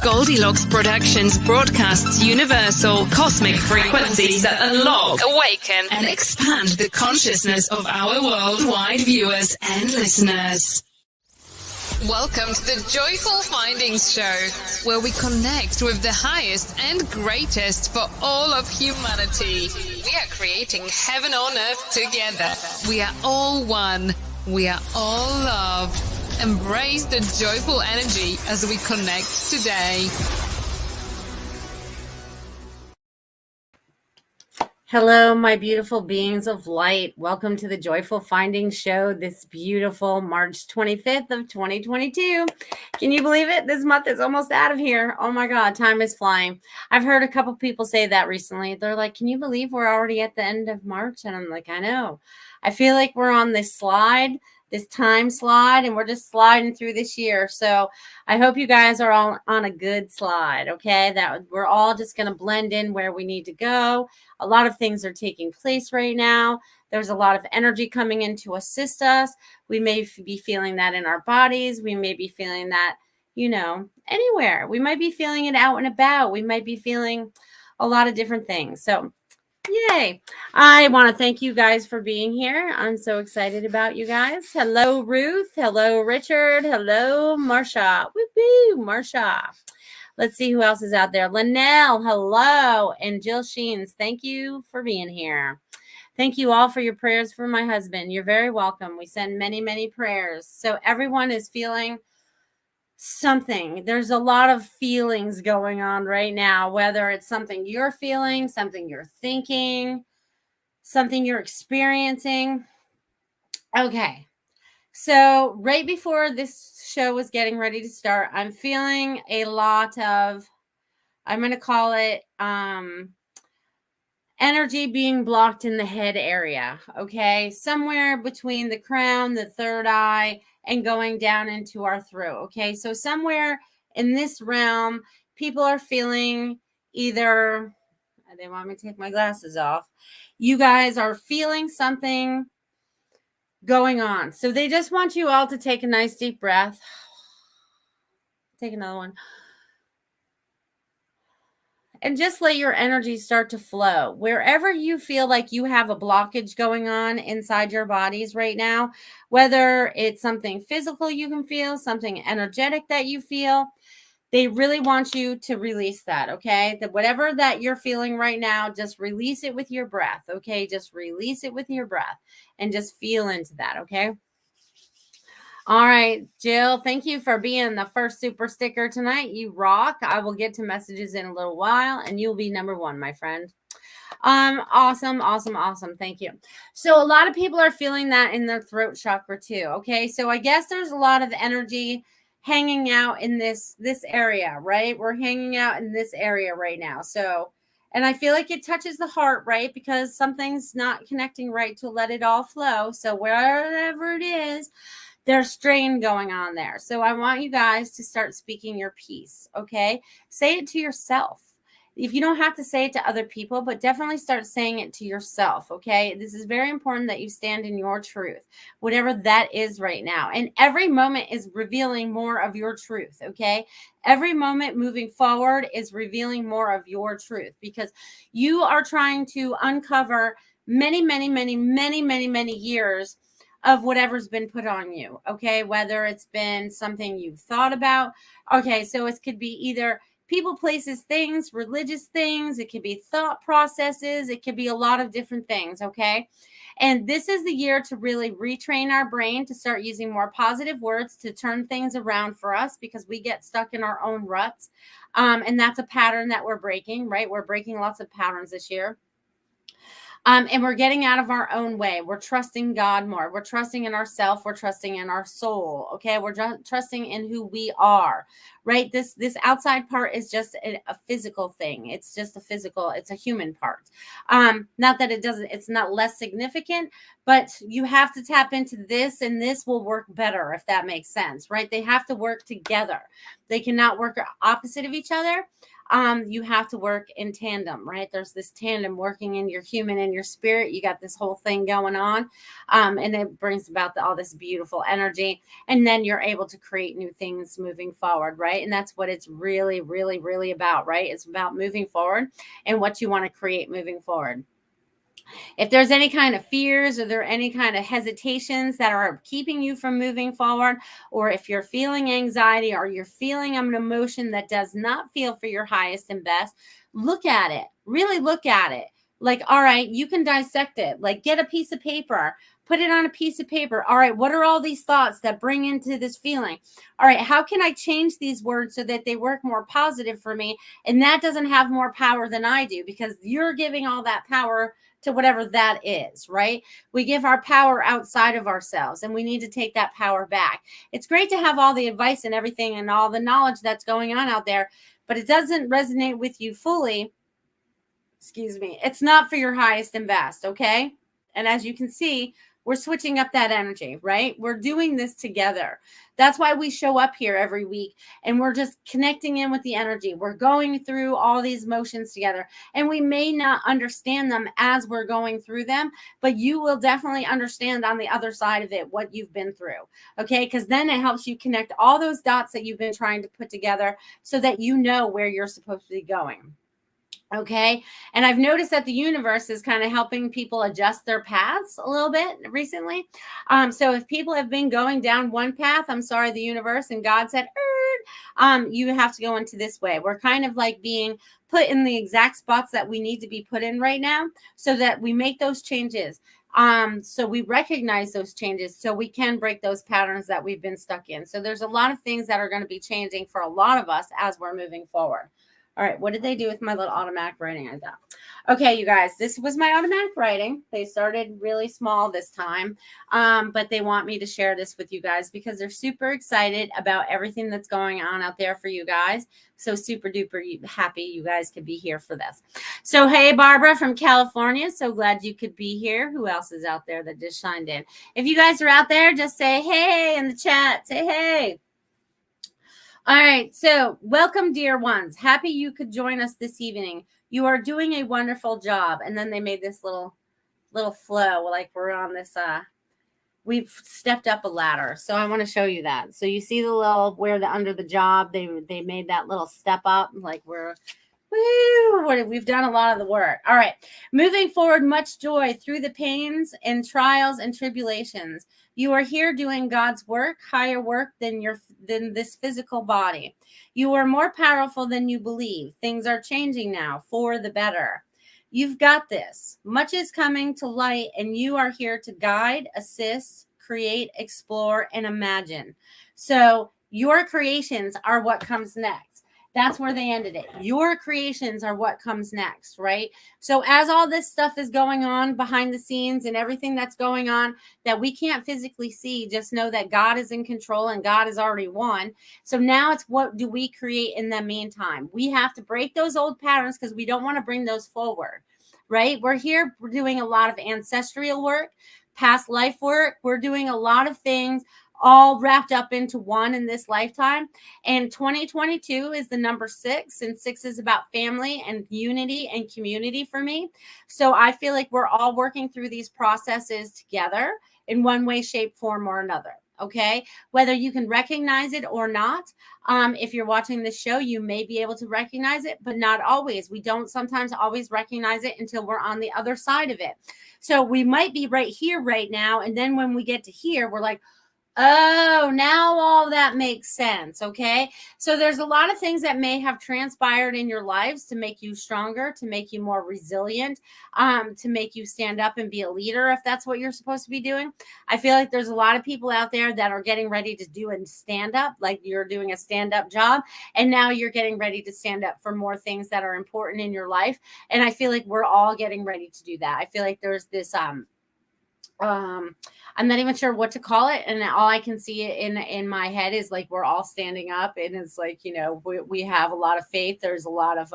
Goldylocks Productions broadcasts universal cosmic frequencies that unlock, awaken, and expand the consciousness of our worldwide viewers and listeners. Welcome to the Joyful Findings Show, where we connect with the highest and greatest for all of humanity. We are creating heaven on earth together. We are all one. We are all love. Embrace the joyful energy as we connect today. Hello, my beautiful beings of light. Welcome to the Joyful Findings Show this beautiful March 25th of 2022. Can you believe it? This month is almost out of here. Oh my God, time is flying. I've heard a couple people say that recently. They're like, can you believe we're already at the end of March? And I'm like, I know. I feel like we're on this slide, this time slide, and we're just sliding through this year. So I hope you guys are all on a good slide, okay? That we're all just going to blend in where we need to go. A lot of things are taking place right now. There's a lot of energy coming in to assist us. We may be feeling that in our bodies. We may be feeling that, anywhere. We might be feeling it out and about. We might be feeling a lot of different things. So yay. I want to thank you guys for being here. I'm so excited about you guys. Hello, Ruth. Hello, Richard. Hello, Marsha. Woo-hoo, Marsha. Let's see who else is out there. Linnell, hello. And Jill Sheens, thank you for being here. Thank you all for your prayers for my husband. You're very welcome. We send many, many prayers. So everyone is feeling something. There's a lot of feelings going on right now, whether it's something you're feeling, something you're thinking, something you're experiencing. Okay. So right before this show was getting ready to start, I'm feeling a lot of, I'm going to call it energy being blocked in the head area. Okay. Somewhere between the crown, the third eye, and going down into our throat. Okay. So somewhere in this realm, people are feeling either, they want me to take my glasses off. You guys are feeling something going on. So they just want you all to take a nice deep breath. Take another one. And just let your energy start to flow. Wherever you feel like you have a blockage going on inside your bodies right now, whether it's something physical you can feel, something energetic that you feel, they really want you to release that, okay? That whatever that you're feeling right now, just release it with your breath, okay? Just release it with your breath and just feel into that, okay? All right, Jill, thank you for being the first super sticker tonight. You rock. I will get to messages in a little while, and you'll be number one, my friend. Awesome. Thank you. So a lot of people are feeling that in their throat chakra too, okay? So I guess there's a lot of energy hanging out in this area, right? We're hanging out in this area right now. So, and I feel like it touches the heart, right? Because something's not connecting right to let it all flow. So wherever it is, there's strain going on there. So I want you guys to start speaking your piece, okay? Say it to yourself. If you don't have to say it to other people, but definitely start saying it to yourself, okay? This is very important that you stand in your truth, whatever that is right now. And every moment is revealing more of your truth, okay? Every moment moving forward is revealing more of your truth because you are trying to uncover many years of whatever's been put on you, okay? Whether it's been something you've thought about. Okay, so it could be either people, places, things, religious things. It could be thought processes. It could be a lot of different things, okay? And this is the year to really retrain our brain to start using more positive words to turn things around for us because we get stuck in our own ruts. And that's a pattern that we're breaking, right? We're breaking lots of patterns this year. And we're getting out of our own way. We're trusting God more. We're trusting in ourselves. We're trusting in our soul. Okay. We're trusting in who we are, right? This outside part is just a physical thing. It's just it's a human part. Not that it's not less significant, but you have to tap into this, and this will work better, if that makes sense, right? They have to work together. They cannot work opposite of each other. You have to work in tandem, right? There's this tandem working in your human and your spirit. You got this whole thing going on, and it brings about all this beautiful energy, and then you're able to create new things moving forward, right? And that's what it's really, really, really about, right? It's about moving forward and what you want to create moving forward. If there's any kind of fears, or there are any kind of hesitations that are keeping you from moving forward, or if you're feeling anxiety, or you're feeling an emotion that does not feel for your highest and best, look at it. Really look at it. Like, all right, you can dissect it. Like, get a piece of paper, put it on a piece of paper. All right, what are all these thoughts that bring into this feeling? All right, how can I change these words so that they work more positive for me? And that doesn't have more power than I do, because you're giving all that power to whatever that is, right? We give our power outside of ourselves, and we need to take that power back. It's great to have all the advice and everything and all the knowledge that's going on out there, but it doesn't resonate with you fully. Excuse me. It's not for your highest and best, okay? And as you can see, we're switching up that energy, right? We're doing this together. That's why we show up here every week, and we're just connecting in with the energy. We're going through all these motions together, and we may not understand them as we're going through them, but you will definitely understand on the other side of it what you've been through, okay? Because then it helps you connect all those dots that you've been trying to put together so that you know where you're supposed to be going. Okay. And I've noticed that the universe is kind of helping people adjust their paths a little bit recently. So if people have been going down one path, I'm sorry, the universe and God said, you have to go into this way. We're kind of like being put in the exact spots that we need to be put in right now, so that we make those changes. So we recognize those changes so we can break those patterns that we've been stuck in. So there's a lot of things that are going to be changing for a lot of us as we're moving forward. All right, what did they do with my little automatic writing? I thought, okay, you guys, this was my automatic writing. They started really small this time, but they want me to share this with you guys because they're super excited about everything that's going on out there for you guys. So super duper happy you guys could be here for this. So, hey, Barbara from California. So glad you could be here. Who else is out there that just signed in? If you guys are out there, just say hey in the chat. Say hey. All right, so welcome, dear ones. Happy you could join us this evening. You are doing a wonderful job. And then they made this little flow, like we're on this, we've stepped up a ladder. So I want to show you that. So you see the little, where the under the job, they made that little step up, like we're, woo, we've done a lot of the work. All right, moving forward, much joy through the pains and trials and tribulations. You are here doing God's work, higher work than this physical body. You are more powerful than you believe. Things are changing now for the better. You've got this. Much is coming to light, and you are here to guide, assist, create, explore, and imagine. So your creations are what comes next. That's where they ended it. Your creations are what comes next, right? So as all this stuff is going on behind the scenes and everything that's going on that we can't physically see, just know that God is in control and God has already won. So now it's what do we create in the meantime? We have to break those old patterns because we don't want to bring those forward, right? We're doing a lot of ancestral work, past life work. We're doing a lot of things all wrapped up into one in this lifetime. And 2022 is the number 6, and 6 is about family and unity and community for me. So I feel like we're all working through these processes together in one way, shape, form, or another. Okay, whether you can recognize it or not. If you're watching this show, you may be able to recognize it, but not always. We don't sometimes always recognize it until we're on the other side of it. So we might be right here right now, and then when we get to here, we're like, oh, now all that makes sense. Okay. So there's a lot of things that may have transpired in your lives to make you stronger, to make you more resilient, to make you stand up and be a leader, if that's what you're supposed to be doing. I feel like there's a lot of people out there that are getting ready to do a stand up, like you're doing a stand up job. And now you're getting ready to stand up for more things that are important in your life. And I feel like we're all getting ready to do that. I feel like there's this, I'm not even sure what to call it, and all I can see in my head is like we're all standing up, and it's like, you know, we have a lot of faith. There's a lot of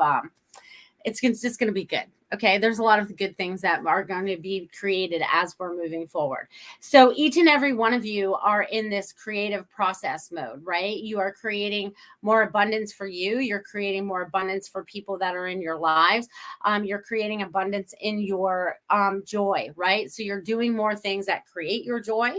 it's just going to be good. Okay. There's a lot of good things that are going to be created as we're moving forward. So each and every one of you are in this creative process mode, right? You are creating more abundance for you. You're creating more abundance for people that are in your lives. You're creating abundance in your joy, right? So you're doing more things that create your joy,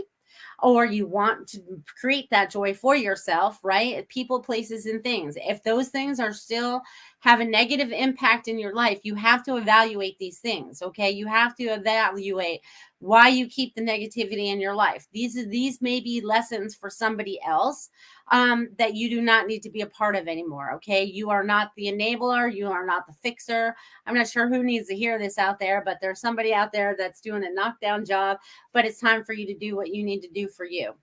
or you want to create that joy for yourself, right? People, places, and things. If those things are still have a negative impact in your life, you have to evaluate these things. Okay. You have to evaluate why you keep the negativity in your life. These may be lessons for somebody else that you do not need to be a part of anymore. Okay. You are not the enabler. You are not the fixer. I'm not sure who needs to hear this out there, but there's somebody out there that's doing a knockdown job, but it's time for you to do what you need to do for you.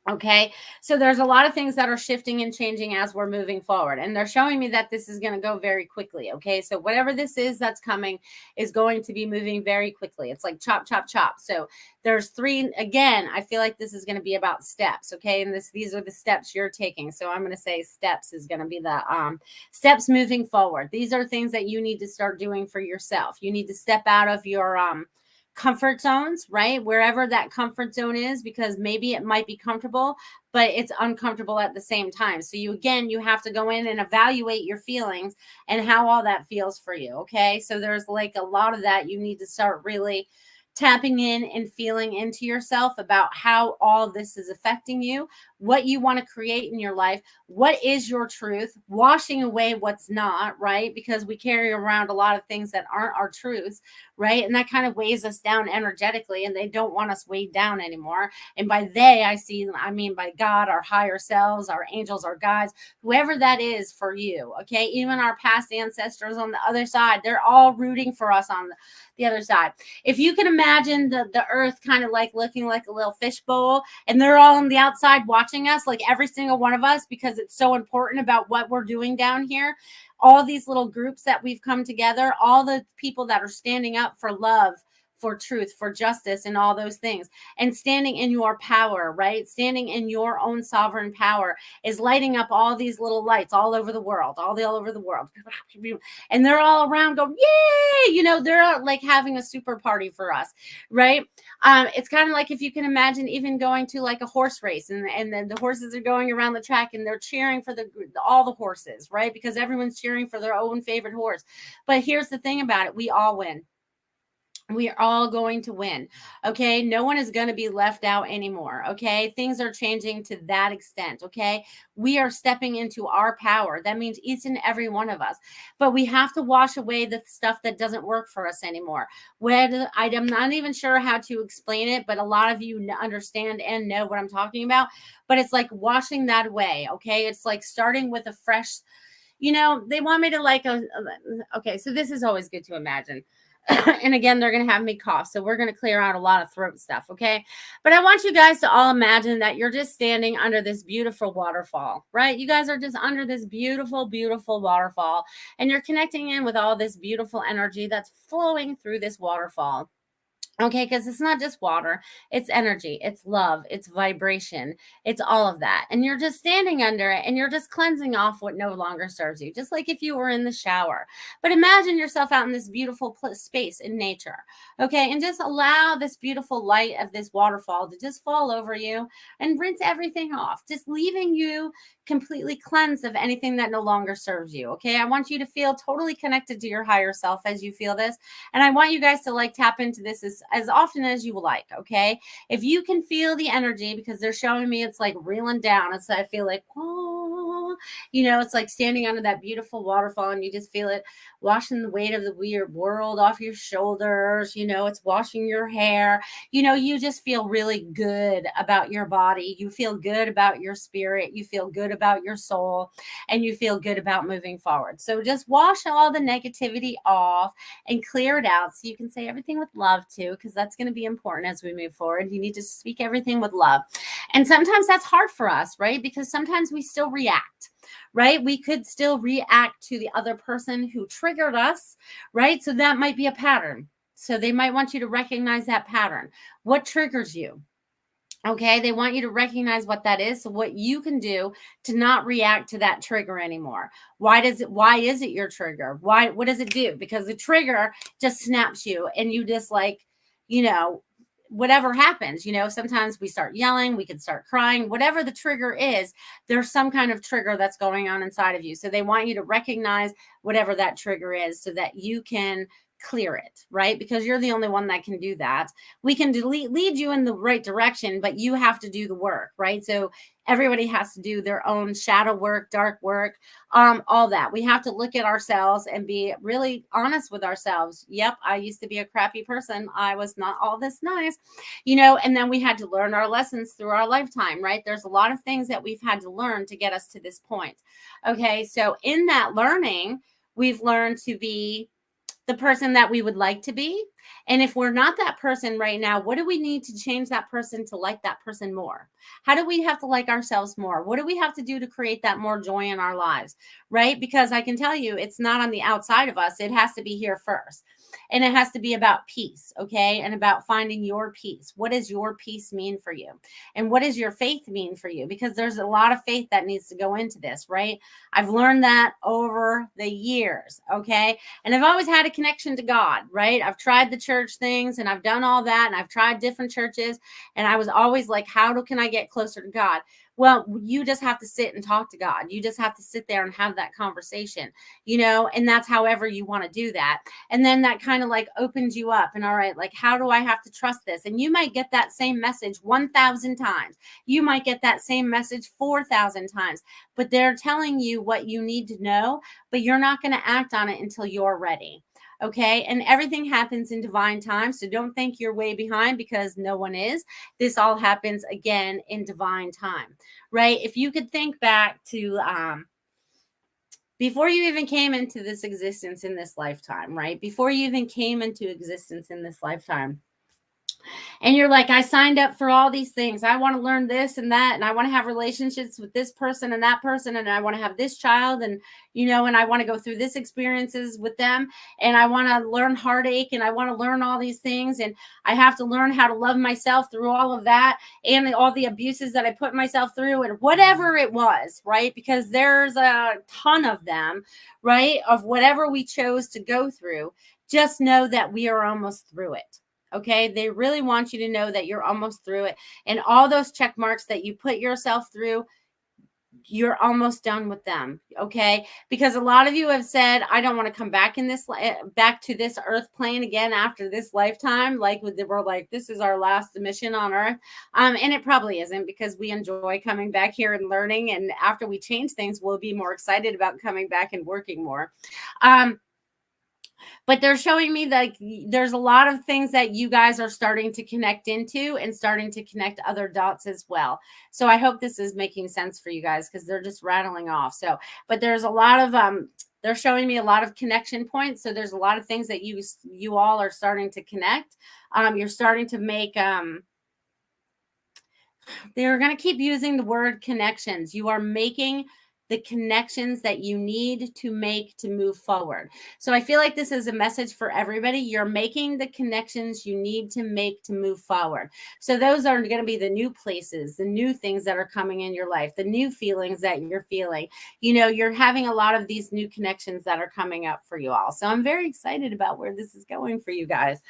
Okay. So there's a lot of things that are shifting and changing as we're moving forward. And they're showing me that this is going to go very quickly. Okay. So whatever this is that's coming is going to be moving very quickly. It's like chop, chop, chop. So there's three, again, I feel like this is going to be about steps. Okay. And these are the steps you're taking. So I'm going to say steps is going to be the steps moving forward. These are things that you need to start doing for yourself. You need to step out of your, comfort zones, right? Wherever that comfort zone is, because maybe it might be comfortable, but it's uncomfortable at the same time. So you have to go in and evaluate your feelings and how all that feels for you. Okay. So there's like a lot of that you need to start really tapping in and feeling into yourself about how all this is affecting you, what you want to create in your life, what is your truth, washing away what's not, right? Because we carry around a lot of things that aren't our truths, right? And that kind of weighs us down energetically, and they don't want us weighed down anymore. And by they, I mean by God, our higher selves, our angels, our guides, whoever that is for you, okay? Even our past ancestors on the other side, they're all rooting for us on the other side. If you can imagine the earth kind of like looking like a little fishbowl, and they're all on the outside watching us, like every single one of us, because it's so important about what we're doing down here. All these little groups that we've come together, all the people that are standing up for love, for truth, for justice, and all those things, and standing in your power, right? Standing in your own sovereign power is lighting up all these little lights all over the world, all over the world. And they're all around going, yay! You know, they're like having a super party for us, right? It's kind of like if you can imagine even going to like a horse race, and then the horses are going around the track and they're cheering for all the horses, right? Because everyone's cheering for their own favorite horse. But here's the thing about it. We all win. We are all going to win. Okay. No one is going to be left out anymore. Okay. Things are changing to that extent. Okay. We are stepping into our power. That means each and every one of us. But we have to wash away the stuff that doesn't work for us anymore. I'm not even sure how to explain it, but a lot of you understand and know what I'm talking about. But it's like washing that away. Okay. It's like starting with a fresh, they want me to okay. So this is always good to imagine. And again, they're going to have me cough. So we're going to clear out a lot of throat stuff. Okay. But I want you guys to all imagine that you're just standing under this beautiful waterfall, right? You guys are just under this beautiful, beautiful waterfall, and you're connecting in with all this beautiful energy that's flowing through this waterfall. Okay, because it's not just water, it's energy, it's love, it's vibration, it's all of that. And you're just standing under it and you're just cleansing off what no longer serves you, just like if you were in the shower. But imagine yourself out in this beautiful space in nature. Okay, and just allow this beautiful light of this waterfall to just fall over you and rinse everything off, just leaving you completely cleansed of anything that no longer serves you. Okay, I want you to feel totally connected to your higher self as you feel this. And I want you guys to like tap into this as often as you like. Okay, if you can feel the energy, because they're showing me it's like reeling down. It's I feel like, oh, it's like standing under that beautiful waterfall, and you just feel it washing the weight of the weird world off your shoulders. It's washing your hair. You just feel really good about your body. You feel good about your spirit. You feel good about your soul, and you feel good about moving forward. So just wash all the negativity off and clear it out, so you can say everything with love too, because that's going to be important as we move forward. You need to speak everything with love. And sometimes that's hard for us, right? Because sometimes we still react. Right? We could still react to the other person who triggered us, right? So that might be a pattern. So they might want you to recognize that pattern. What triggers you? Okay, they want you to recognize what that is. So what you can do to not react to that trigger anymore. Why is it your trigger? What does it do? Because the trigger just snaps you and you just like, you know, whatever happens, sometimes we start yelling, we can start crying, whatever the trigger is, there's some kind of trigger that's going on inside of you. So they want you to recognize whatever that trigger is so that you can clear it, right? Because you're the only one that can do that. We can lead you in the right direction, but you have to do the work, right? So everybody has to do their own shadow work, dark work, all that. We have to look at ourselves and be really honest with ourselves. Yep, I used to be a crappy person. I was not all this nice, and then we had to learn our lessons through our lifetime, right? There's a lot of things that we've had to learn to get us to this point. Okay, so in that learning, we've learned to be the person that we would like to be. And if we're not that person right now, what do we need to change that person to like that person more? How do we have to like ourselves more? What do we have to do to create that more joy in our lives? Right? Because I can tell you, it's not on the outside of us. It has to be here first. And it has to be about peace, okay? And about finding your peace. What does your peace mean for you? And what does your faith mean for you? Because there's a lot of faith that needs to go into this, right? I've learned that over the years, okay? And I've always had a connection to God, right? I've tried the church things and I've done all that and I've tried different churches. And I was always like, how can I get closer to God? Well, you just have to sit and talk to God. You just have to sit there and have that conversation, and that's however you want to do that. And then that kind of like opens you up and all right, like, how do I have to trust this? And you might get that same message 1,000 times. You might get that same message 4,000 times, but they're telling you what you need to know, but you're not going to act on it until you're ready. Okay. And everything happens in divine time. So don't think you're way behind because no one is. This all happens again in divine time, right? If you could think back to, before you even came into this existence in this lifetime, right? Before you even came into existence in this lifetime, and you're like, I signed up for all these things. I want to learn this and that, and I want to have relationships with this person and that person, and I want to have this child, and and I want to go through this experiences with them, and I want to learn heartache, and I want to learn all these things, and I have to learn how to love myself through all of that and all the abuses that I put myself through, and whatever it was, right? Because there's a ton of them, right? Of whatever we chose to go through. Just know that we are almost through it. Okay. They really want you to know that you're almost through it. And all those check marks that you put yourself through, you're almost done with them. Okay. Because a lot of you have said, I don't want to come back back to this earth plane again after this lifetime. Like we're like, this is our last mission on earth. And it probably isn't, because we enjoy coming back here and learning. And after we change things, we'll be more excited about coming back and working more. But they're showing me that there's a lot of things that you guys are starting to connect into and starting to connect other dots as well. So I hope this is making sense for you guys, because they're just rattling off. So, but there's a lot of, they're showing me a lot of connection points. So there's a lot of things that you all are starting to connect. You're starting to make, they're going to keep using the word connections. You are making the connections that you need to make to move forward. So I feel like this is a message for everybody. You're making the connections you need to make to move forward. So those are going to be the new places, the new things that are coming in your life, the new feelings that you're feeling. You're having a lot of these new connections that are coming up for you all. So I'm very excited about where this is going for you guys.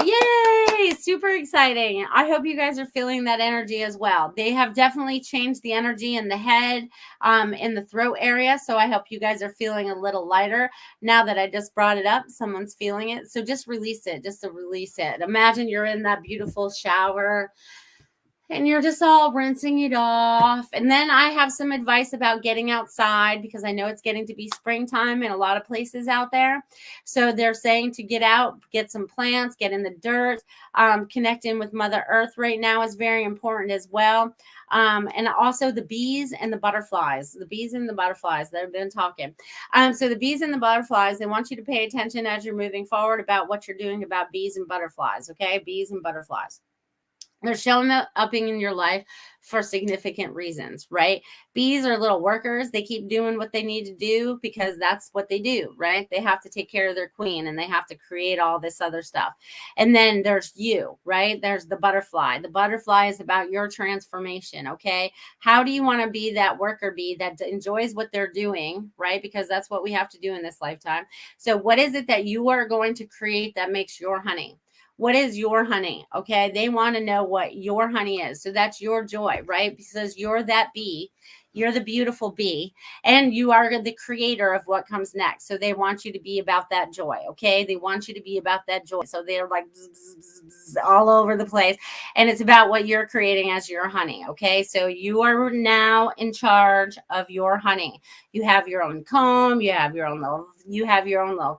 Yay! Super exciting. I hope you guys are feeling that energy as well. They have definitely changed the energy in the head, in the throat area. So I hope you guys are feeling a little lighter now that I just brought it up. Someone's feeling it. So just release it, just to release it. Imagine you're in that beautiful shower and you're just all rinsing it off. And then I have some advice about getting outside, because I know it's getting to be springtime in a lot of places out there. So they're saying to get out, get some plants, get in the dirt, connecting with Mother Earth right now is very important as well. And also the bees and the butterflies, they've been talking. So the bees and the butterflies, they want you to pay attention as you're moving forward about what you're doing about bees and butterflies. Okay. Bees and butterflies. They're showing up in your life for significant reasons, right? Bees are little workers. They keep doing what they need to do because that's what they do, right? They have to take care of their queen and they have to create all this other stuff. And then there's you, right? There's the butterfly. The butterfly is about your transformation, okay? How do you want to be that worker bee that enjoys what they're doing, right? Because that's what we have to do in this lifetime. So what is it that you are going to create that makes your honey? What is your honey? Okay. They want to know what your honey is. So that's your joy, right? Because you're that bee. You're the beautiful bee, and you are the creator of what comes next. So they want you to be about that joy. Okay. They want you to be about that joy. So they're like bzz, bzz, bzz, all over the place. And it's about what you're creating as your honey. Okay. So you are now in charge of your honey. You have your own comb. You have your own little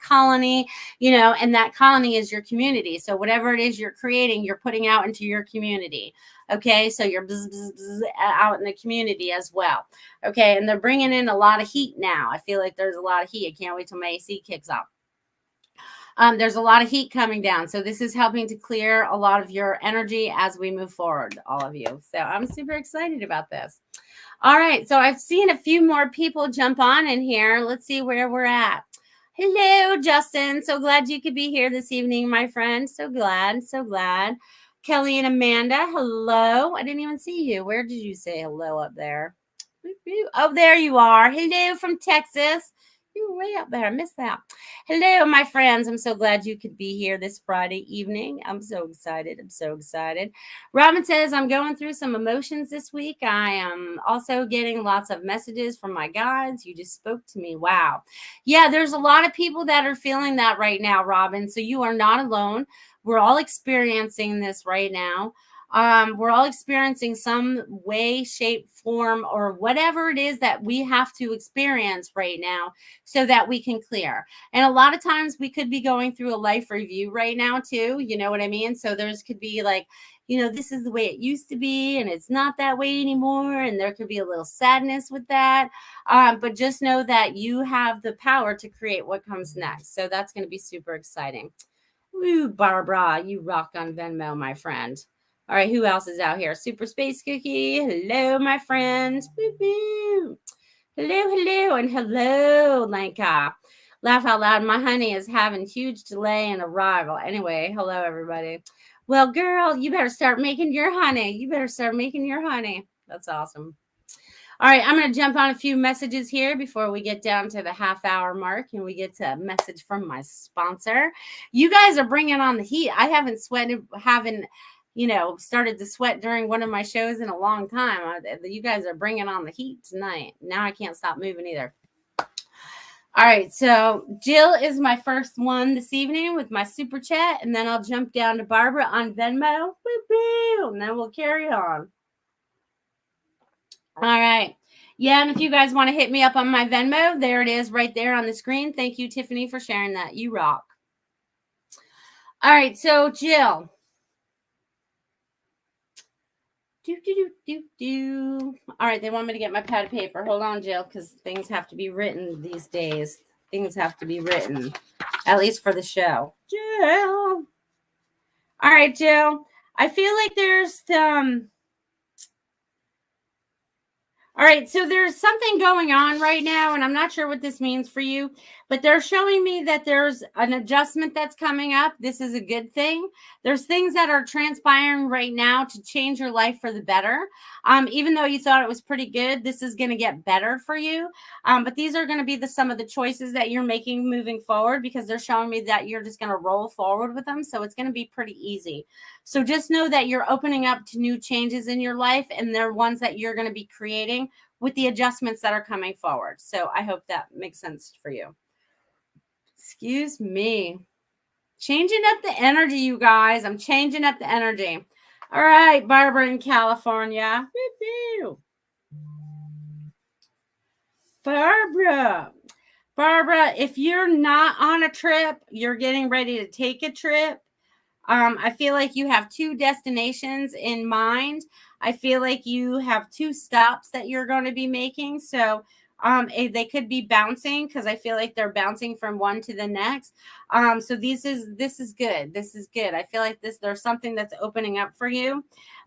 colony, and that colony is your community. So whatever it is you're creating, you're putting out into your community. Okay, so you're bzz, bzz, bzz, out in the community as well. Okay, and they're bringing in a lot of heat now. I feel like there's a lot of heat. I can't wait till my AC kicks off. There's a lot of heat coming down. So this is helping to clear a lot of your energy as we move forward, all of you. So I'm super excited about this. All right, so I've seen a few more people jump on in here. Let's see where we're at. Hello, Justin. So glad you could be here this evening, my friend. So glad, so glad. Kelly and Amanda, hello. I didn't even see you. Where did you say hello up there? Oh, there you are. Hello from Texas. You were way up there. I missed that. Hello, my friends. I'm so glad you could be here this Friday evening. I'm so excited. I'm so excited. Robin says, I'm going through some emotions this week. I am also getting lots of messages from my guides. You just spoke to me. Wow. Yeah, there's a lot of people that are feeling that right now, Robin. So you are not alone. We're all experiencing this right now. We're all experiencing some way, shape, form, or whatever it is that we have to experience right now so that we can clear. And a lot of times we could be going through a life review right now too. You know what I mean? So there's could be like, this is the way it used to be and it's not that way anymore. And there could be a little sadness with that. But just know that you have the power to create what comes next. So that's going to be super exciting. Woo, Barbara, you rock on Venmo, my friend. All right, who else is out here? Super Space Cookie. Hello, my friends. Woo-hoo. Hello, and hello, Lanka. Laugh out loud. My honey is having huge delay in arrival. Anyway, hello, everybody. Well, girl, you better start making your honey. That's awesome. All right, I'm going to jump on a few messages here before we get down to the half-hour mark and we get to a message from my sponsor. You guys are bringing on the heat. I haven't started to sweat during one of my shows in a long time. You guys are bringing on the heat tonight. Now I can't stop moving either. All right, so Jill is my first one this evening with my super chat, and then I'll jump down to Barbara on Venmo. Woo-hoo, and then we'll carry on. All right. Yeah, and if you guys want to hit me up on my Venmo, there it is right there on the screen. Thank you, Tiffany, for sharing that. You rock. All right, so Jill. All right, they want me to get my pad of paper. Hold on, Jill, because things have to be written these days. Things have to be written, at least for the show. Jill. All right, Jill. I feel like there's all right, so there's something going on right now, and I'm not sure what this means for you, but they're showing me that there's an adjustment that's coming up. This is a good thing. There's things that are transpiring right now to change your life for the better. Even though you thought it was pretty good, this is going to get better for you. But these are going to be some of the choices that you're making moving forward, because they're showing me that you're just going to roll forward with them. So it's going to be pretty easy. So just know that you're opening up to new changes in your life, and they're ones that you're going to be creating with the adjustments that are coming forward. So I hope that makes sense for you. Excuse me. Changing up the energy, you guys. I'm changing up the energy. All right, Barbara in California. Woo-hoo. Barbara, if you're not on a trip, you're getting ready to take a trip. I feel like you have two destinations in mind. I feel like you have two stops that you're going to be making. So they could be bouncing, because I feel like they're bouncing from one to the next. So this is good. This is good. I feel like there's something that's opening up for you.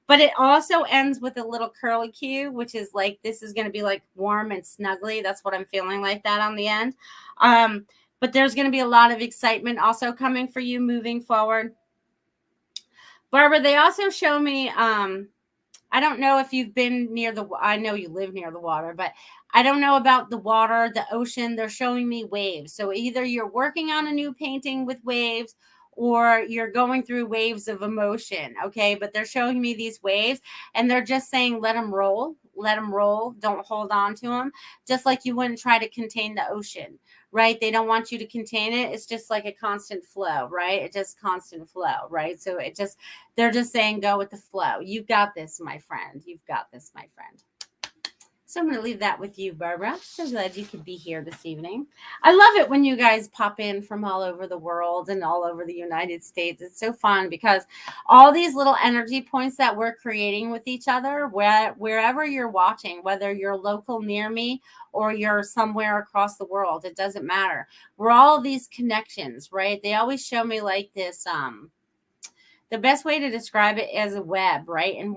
But it also ends with a little curly cue, which is like, this is going to be like warm and snuggly. That's what I'm feeling like that on the end. But there's going to be a lot of excitement also coming for you moving forward. Barbara, they also show me, I don't know if you've been near I know you live near the water, but I don't know about the water, the ocean. They're showing me waves. So either you're working on a new painting with waves, or you're going through waves of emotion. Okay. But they're showing me these waves, and they're just saying, let them roll, let them roll. Don't hold on to them. Just like you wouldn't try to contain the ocean, right? They don't want you to contain it. It's just like a constant flow, right? It's just constant flow, right? So they're just saying, go with the flow. You got this, my friend. You've got this, my friend. So I'm going to leave that with you, Barbara. So glad you could be here this evening. I love it when you guys pop in from all over the world and all over the United States. It's so fun because all these little energy points that we're creating with each other, wherever you're watching, whether you're local near me or you're somewhere across the world, it doesn't matter. We're all these connections, right? They always show me like this, the best way to describe it is a web, right? And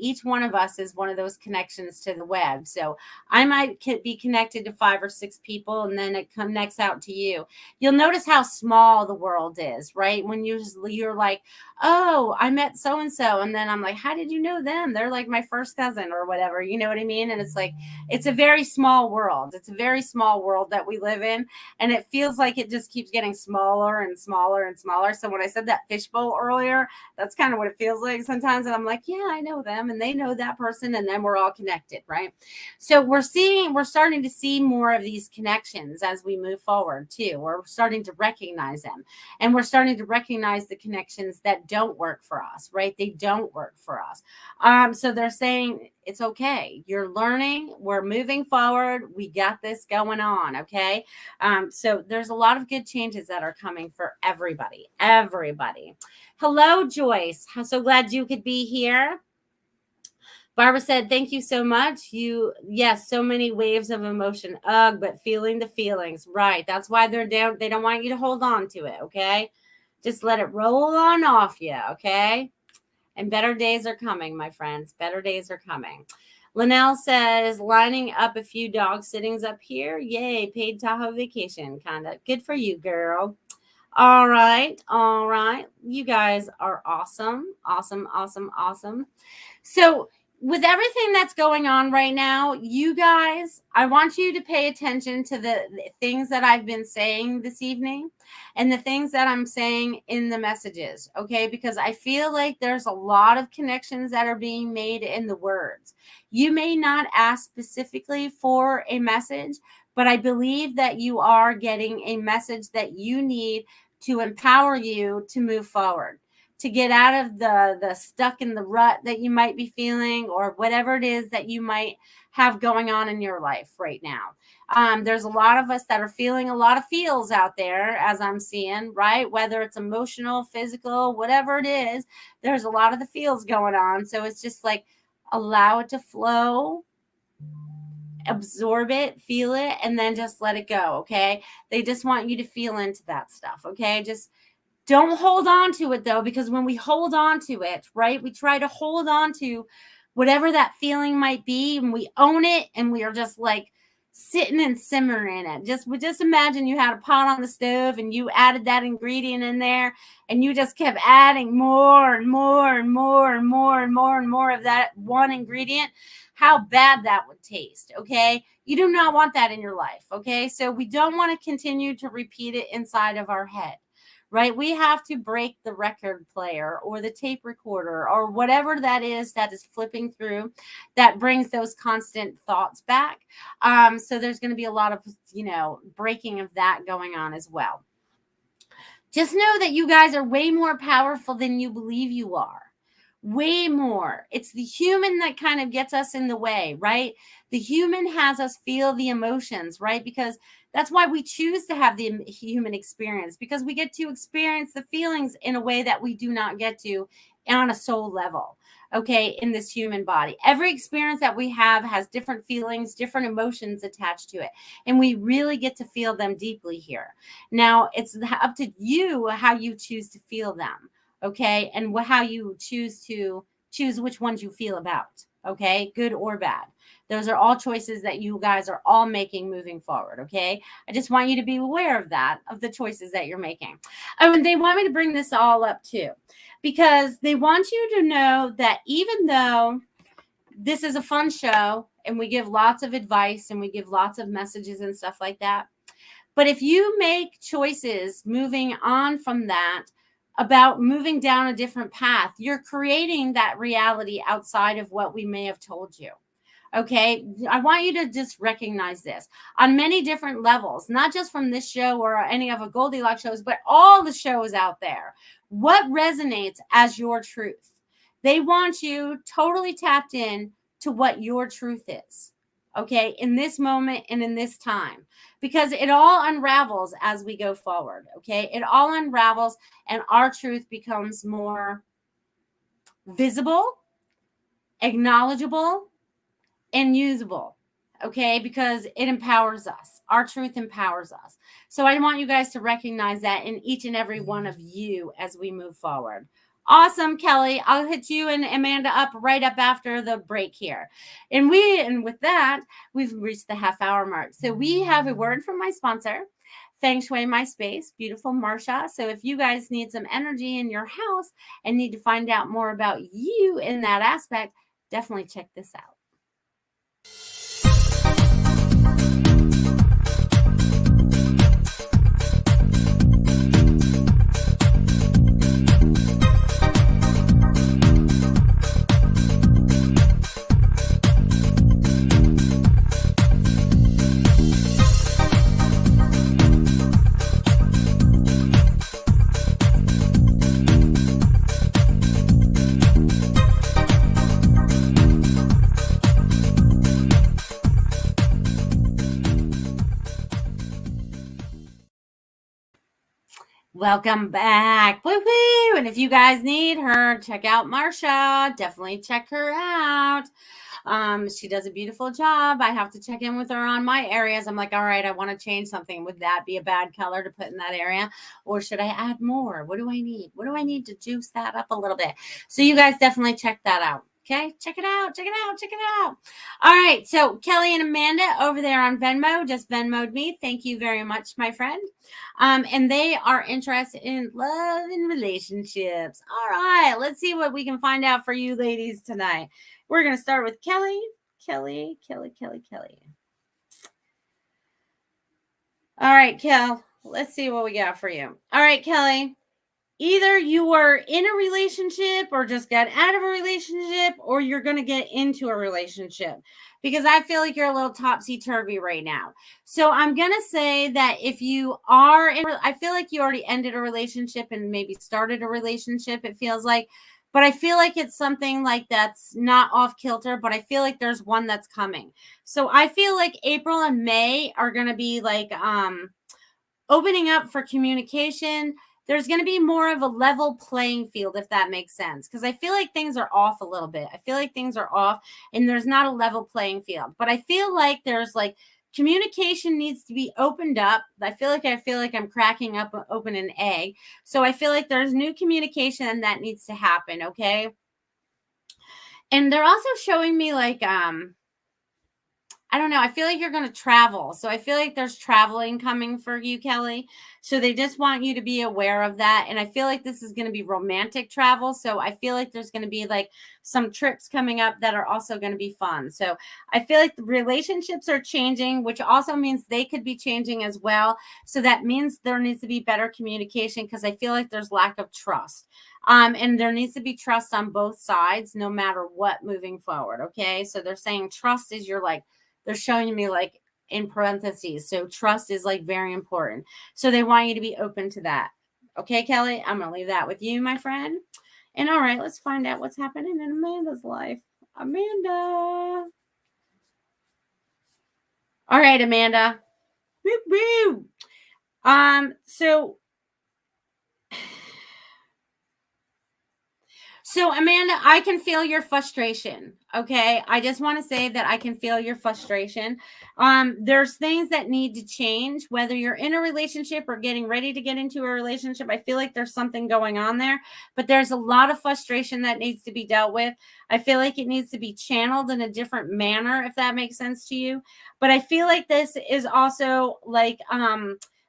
each one of us is one of those connections to the web. So I might be connected to 5 or 6 people, and then it connects out to you. You'll notice how small the world is, right? When you're like, oh, I met so-and-so. And then I'm like, how did you know them? They're like my first cousin or whatever. You know what I mean? And it's like, it's a very small world. It's a very small world that we live in. And it feels like it just keeps getting smaller and smaller and smaller. So when I said that fishbowl earlier, that's kind of what it feels like sometimes. And I'm like, yeah, I know them and they know that person. And then we're all connected, right? So we're starting to see more of these connections as we move forward too. We're starting to recognize them, and we're starting to recognize the connections that don't work for us, right? They don't work for us. So they're saying, it's okay. You're learning. We're moving forward. We got this going on. Okay. So there's a lot of good changes that are coming for everybody. Everybody. Hello, Joyce. I'm so glad you could be here. Barbara said, thank you so much. Yes, so many waves of emotion. Ugh, but feeling the feelings. Right. That's why they're down. They don't want you to hold on to it. Okay. Just let it roll on off you. Okay. And better days are coming, my friends. Better days are coming. Linnell says, lining up a few dog sittings up here. Yay, paid Tahoe vacation, kind of. Good for you, girl. All right. All right. You guys are awesome. Awesome, awesome, awesome. So with everything that's going on right now, you guys, I want you to pay attention to the things that I've been saying this evening and the things that I'm saying in the messages, okay? Because I feel like there's a lot of connections that are being made in the words. You may not ask specifically for a message, but I believe that you are getting a message that you need to empower you to move forward, to get out of the stuck in the rut that you might be feeling, or whatever it is that you might have going on in your life right now. There's a lot of us that are feeling a lot of feels out there, as I'm seeing, right? Whether it's emotional, physical, whatever it is, there's a lot of the feels going on. So it's just like, allow it to flow, absorb it, feel it, and then just let it go. Okay. They just want you to feel into that stuff. Okay. Just don't hold on to it though, because when we hold on to it, right, we try to hold on to whatever that feeling might be, and we own it, and we are just like sitting and simmering it. Just imagine you had a pot on the stove and you added that ingredient in there, and you just kept adding more and more and more and more and more and more of that one ingredient. How bad that would taste. Okay. You do not want that in your life. Okay. So we don't want to continue to repeat it inside of our head. Right? We have to break the record player or the tape recorder or whatever that is flipping through that brings those constant thoughts back. So there's going to be a lot of, breaking of that going on as well. Just know that you guys are way more powerful than you believe you are. Way more. It's the human that kind of gets us in the way, right? The human has us feel the emotions, right? Because that's why we choose to have the human experience, because we get to experience the feelings in a way that we do not get to on a soul level, okay, in this human body. Every experience that we have has different feelings, different emotions attached to it, and we really get to feel them deeply here. Now, it's up to you how you choose to feel them, okay, and how you choose to choose which ones you feel about. Okay, good or bad. Those are all choices that you guys are all making moving forward. Okay, I just want you to be aware of that, of the choices that you're making. Oh, and they want me to bring this all up too, because they want you to know that even though this is a fun show and we give lots of advice and we give lots of messages and stuff like that, but if you make choices moving on from that about moving down a different path, you're creating that reality outside of what we may have told you. Okay, I want you to just recognize this on many different levels, not just from this show or any of the Goldylocks shows, but all the shows out there. What resonates as your truth? They want you totally tapped in to what your truth is. Okay, in this moment and in this time, because it all unravels as we go forward. Okay, it all unravels and our truth becomes more visible, acknowledgeable, and usable. Okay, because it empowers us. Our truth empowers us. So I want you guys to recognize that in each and every one of you as we move forward. Awesome, Kelly. I'll hit you and Amanda up right up after the break here. And with that, we've reached the half-hour mark. So we have a word from my sponsor, Feng Shui My Space, beautiful Marsha. So if you guys need some energy in your house and need to find out more about you in that aspect, definitely check this out. Welcome back. Woo-hoo. And if you guys need her, check out Marsha. Definitely check her out. She does a beautiful job. I have to check in with her on my areas. I'm like, all right, I want to change something. Would that be a bad color to put in that area? Or should I add more? What do I need? What do I need to juice that up a little bit? So you guys definitely check that out. Okay, check it out, check it out, check it out. All right, so Kelly and Amanda over there on Venmo just Venmo'd me. Thank you very much, my friend. And they are interested in love and relationships. All right, let's see what we can find out for you ladies tonight. We're going to start with Kelly. Kelly. All right, Kel, let's see what we got for you. All right, Kelly. Either you are in a relationship or just got out of a relationship, or you're going to get into a relationship, because I feel like you're a little topsy-turvy right now. So I'm going to say that if you are I feel like you already ended a relationship and maybe started a relationship, it feels like, but I feel like it's something like that's not off kilter, but I feel like there's one that's coming. So I feel like April and May are going to be like opening up for communication. There's going to be more of a level playing field, if that makes sense. Because I feel like things are off a little bit. I feel like things are off and there's not a level playing field. But I feel like there's like communication needs to be opened up. I feel like I'm cracking open an egg. So I feel like there's new communication and that needs to happen. Okay. And they're also showing me like, I don't know. I feel like you're going to travel. So I feel like there's traveling coming for you, Kelly. So they just want you to be aware of that. And I feel like this is going to be romantic travel. So I feel like there's going to be like some trips coming up that are also going to be fun. So I feel like the relationships are changing, which also means they could be changing as well. So that means there needs to be better communication, because I feel like there's lack of trust. And there needs to be trust on both sides, no matter what, moving forward. Okay. So they're saying trust is your like, they're showing me like in parentheses. So trust is like very important. So they want you to be open to that. Okay, Kelly, I'm going to leave that with you, my friend. And all right, let's find out what's happening in Amanda's life. Amanda. All right, Amanda. Woo-woo. So Amanda, I can feel your frustration. Okay, I just want to say that I can feel your frustration. There's things that need to change, whether you're in a relationship or getting ready to get into a relationship. I feel like there's something going on there, but there's a lot of frustration that needs to be dealt with. I feel like it needs to be channeled in a different manner, if that makes sense to you. But I feel like this is also like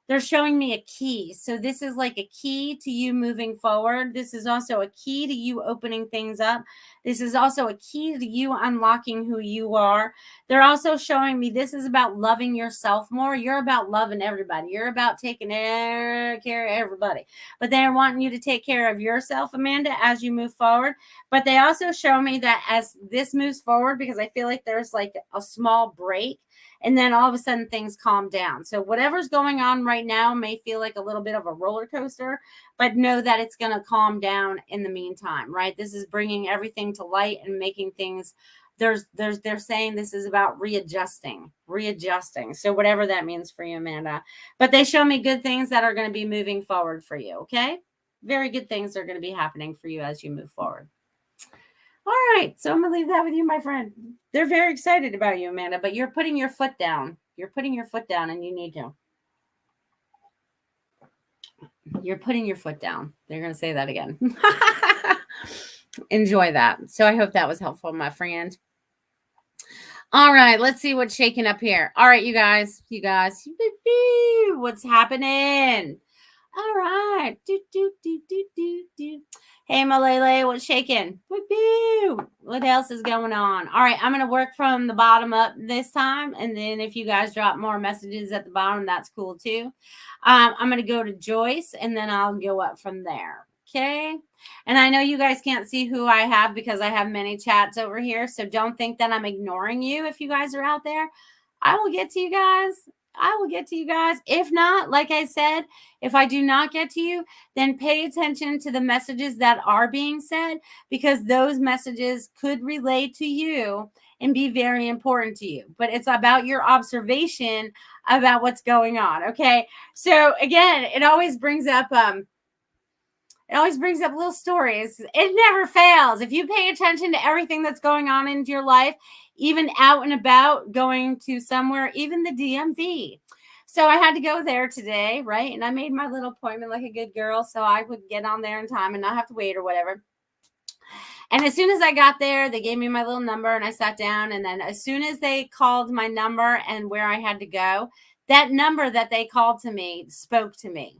they're showing me a key. So this is like a key to you moving forward. This is also a key to you opening things up. This is also a key to you unlocking who you are. They're also showing me this is about loving yourself more. You're about loving everybody. You're about taking care of everybody. But they're wanting you to take care of yourself, Amanda, as you move forward. But they also show me that as this moves forward, because I feel like there's like a small break, and then all of a sudden things calm down. So whatever's going on right now may feel like a little bit of a roller coaster, but know that it's going to calm down in the meantime, right? This is bringing everything to light and making things, they're saying this is about readjusting. So whatever that means for you, Amanda, but they show me good things that are going to be moving forward for you. Okay. Very good things are going to be happening for you as you move forward. All right. So I'm going to leave that with you, my friend. They're very excited about you, Amanda, but you're putting your foot down. You're putting your foot down, and you need to. You're putting your foot down. They're going to say that again. Enjoy that. So I hope that was helpful, my friend. All right, let's see what's shaking up here. All right, you guys, what's happening? All right. Hey, Malele, what's shaking? What else is going on? All right, I'm going to work from the bottom up this time. And then if you guys drop more messages at the bottom, that's cool too. I'm going to go to Joyce, and then I'll go up from there. Okay. And I know you guys can't see who I have because I have many chats over here. So don't think that I'm ignoring you if you guys are out there. I will get to you guys. If not, like I said, if I do not get to you, then pay attention to the messages that are being said, because those messages could relate to you and be very important to you. But it's about your observation about what's going on. Okay. So again, it always brings up little stories. It never fails. If you pay attention to everything that's going on in your life, even out and about, going to somewhere, even the DMV. So I had to go there today, right? And I made my little appointment like a good girl, so I would get on there in time and not have to wait or whatever. And as soon as I got there, they gave me my little number and I sat down. And then as soon as they called my number and where I had to go, that number that they called to me spoke to me.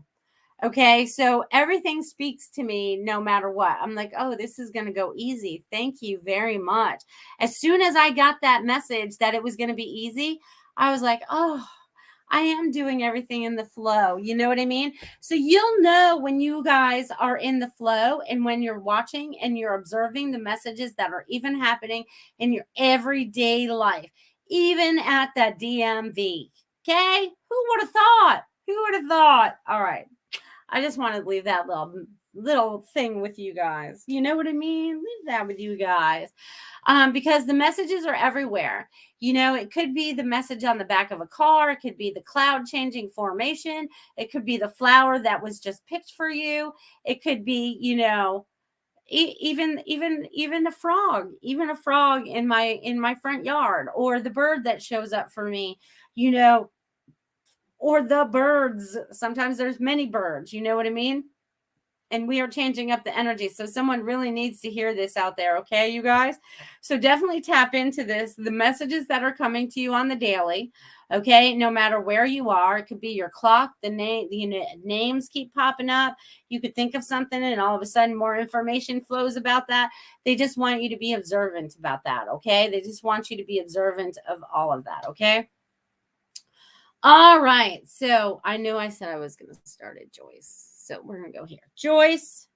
Okay, so everything speaks to me no matter what. I'm like, oh, this is going to go easy. Thank you very much. As soon as I got that message that it was going to be easy, I was like, oh, I am doing everything in the flow. You know what I mean? So you'll know when you guys are in the flow and when you're watching and you're observing the messages that are even happening in your everyday life, even at the DMV. Okay? Who would have thought? All right. I just want to leave that little thing with you guys. You know what I mean? Leave that with you guys. Because the messages are everywhere. You know, it could be the message on the back of a car. It could be the cloud changing formation. It could be the flower that was just picked for you. It could be, you know, even a frog in my front yard, or the bird that shows up for me, you know, or the birds. Sometimes there's many birds, you know what I mean? And we are changing up the energy. So someone really needs to hear this out there. Okay, you guys? So definitely tap into this, the messages that are coming to you on the daily. Okay, no matter where you are, it could be your clock, the names keep popping up. You could think of something and all of a sudden more information flows about that. They just want you to be observant about that. Okay, they just want you to be observant of all of that. Okay. All right. So I know I said I was going to start at Joyce. So we're going to go here. Joyce,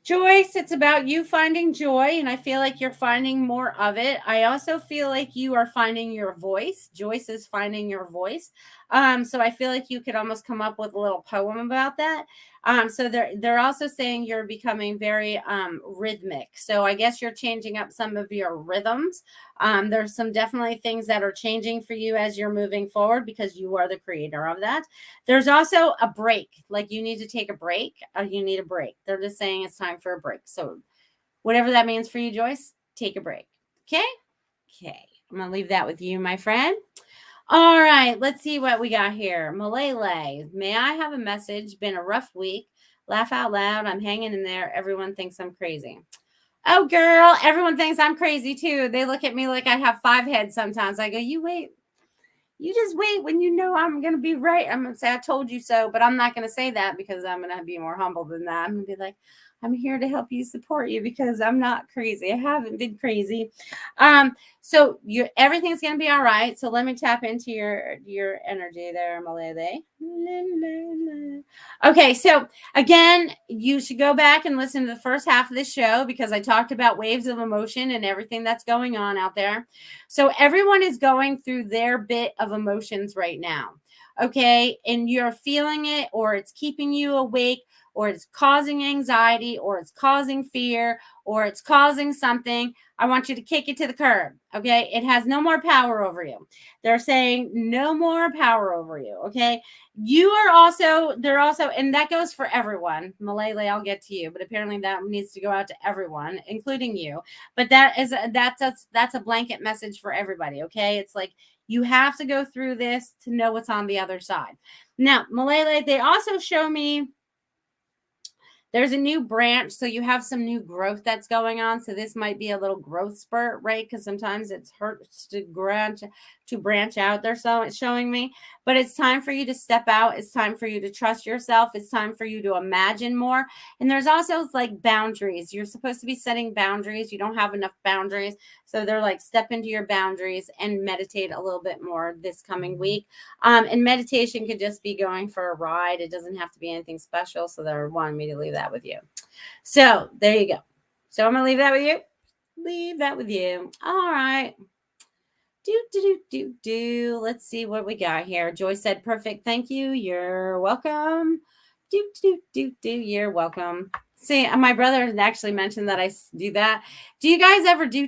it's about you finding joy. And I feel like you're finding more of it. I also feel like you are finding your voice. Joyce is finding your voice. So I feel like you could almost come up with a little poem about that. So they're also saying you're becoming very rhythmic. So I guess you're changing up some of your rhythms. There's some definitely things that are changing for you as you're moving forward because you are the creator of that. There's also a break, like you need to take a break. You need a break. They're just saying it's time for a break. So whatever that means for you, Joyce, take a break. Okay. I'm gonna leave that with you, my friend. All right, let's see what we got here. Malele, may I have a message? Been a rough week. Laugh out loud. I'm hanging in there. Everyone thinks I'm crazy. Oh, girl, everyone thinks I'm crazy too. They look at me like I have 5 heads sometimes. I go, you wait. You just wait when you know I'm going to be right. I'm going to say, I told you so, but I'm not going to say that because I'm going to be more humble than that. I'm going to be like, I'm here to help you, support you, because I'm not crazy. I haven't been crazy. So everything's going to be all right. So let me tap into your energy there, Malele. Okay, so again, you should go back and listen to the first half of the show because I talked about waves of emotion and everything that's going on out there. So everyone is going through their bit of emotions right now. Okay, and you're feeling it, or it's keeping you awake, or it's causing anxiety, or it's causing fear, or it's causing something. I want you to kick it to the curb. Okay, it has no more power over you. They're saying no more power over you. Okay, they're also, and that goes for everyone. Malele, I'll get to you, but apparently that needs to go out to everyone, including you. But that's a blanket message for everybody. Okay, it's like you have to go through this to know what's on the other side. Now, Malele, they also show me there's a new branch, so you have some new growth that's going on. So this might be a little growth spurt, right? Because sometimes it hurts to branch out. It's showing me, but it's time for you to step out. It's time for you to trust yourself. It's time for you to imagine more. And there's also like boundaries. You're supposed to be setting boundaries. You don't have enough boundaries, so they're like step into your boundaries and meditate a little bit more this coming week. And meditation could just be going for a ride. It doesn't have to be anything special. So they're wanting me to leave that with you. So there you go. So I'm going to leave that with you. Leave that with you. All right. Let's see what we got here. Joy said, perfect. Thank you. You're welcome. You're welcome. See, my brother actually mentioned that I do that. Do you guys ever do?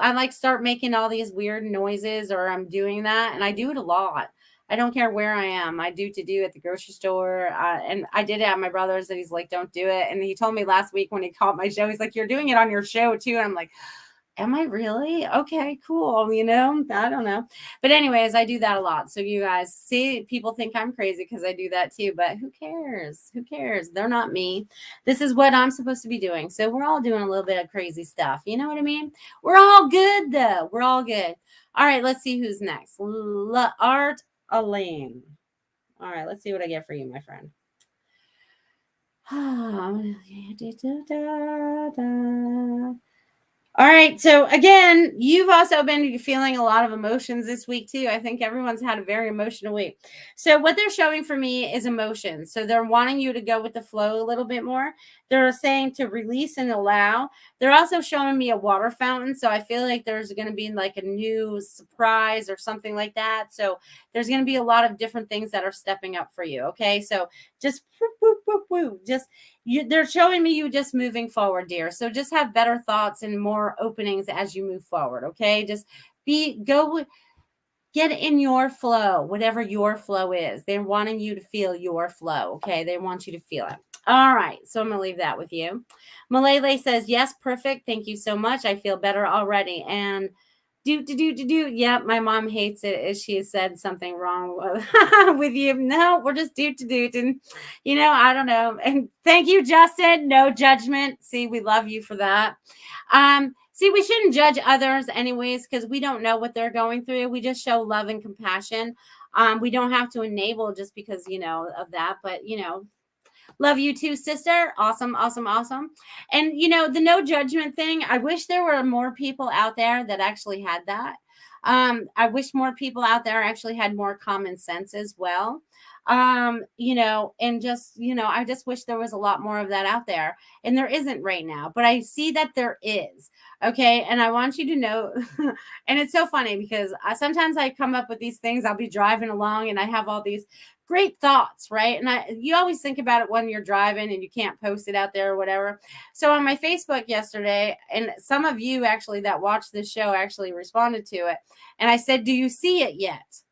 I like start making all these weird noises, or I'm doing that, and I do it a lot. I don't care where I am. I do at the grocery store. And I did it at my brother's, and he's like, don't do it. And he told me last week when he caught my show, he's like, you're doing it on your show too. And I'm like, am I really? Okay, cool. I don't know. But anyways, I do that a lot. So you guys see, people think I'm crazy because I do that too, but who cares? They're not me. This is what I'm supposed to be doing. So we're all doing a little bit of crazy stuff. You know what I mean? We're all good though. We're all good. All right, let's see who's next. Art Elaine. All right, let's see what I get for you, my friend. All right. So again, you've also been feeling a lot of emotions this week too. I think everyone's had a very emotional week. So what they're showing for me is emotions. So they're wanting you to go with the flow a little bit more. They're saying to release and allow. They're also showing me a water fountain. So I feel like there's going to be like a new surprise or something like that. So there's going to be a lot of different things that are stepping up for you. Okay. So just they're showing me you just moving forward, dear. So just have better thoughts and more openings as you move forward. Okay. Just get in your flow, whatever your flow is. They're wanting you to feel your flow. Okay. They want you to feel it. All right. So I'm going to leave that with you. Malele says, yes, perfect. Thank you so much. I feel better already. And yeah, my mom hates it if she said something wrong with you. No, we're just and I don't know. And thank you, Justin. No judgment. See, we love you for that. See, we shouldn't judge others anyways, because we don't know what they're going through. We just show love and compassion. We don't have to enable just because of that, but love you too, sister. Awesome. And the no judgment thing, I wish there were more people out there that actually had that. I wish more people out there actually had more common sense as well. And just, I just wish there was a lot more of that out there. And there isn't right now, but I see that there is. Okay. And I want you to know, and it's so funny because sometimes I come up with these things. I'll be driving along and I have all these great thoughts, right? And you always think about it when you're driving and you can't post it out there or whatever. So on my Facebook yesterday, and some of you actually that watched this show actually responded to it. And I said, do you see it yet?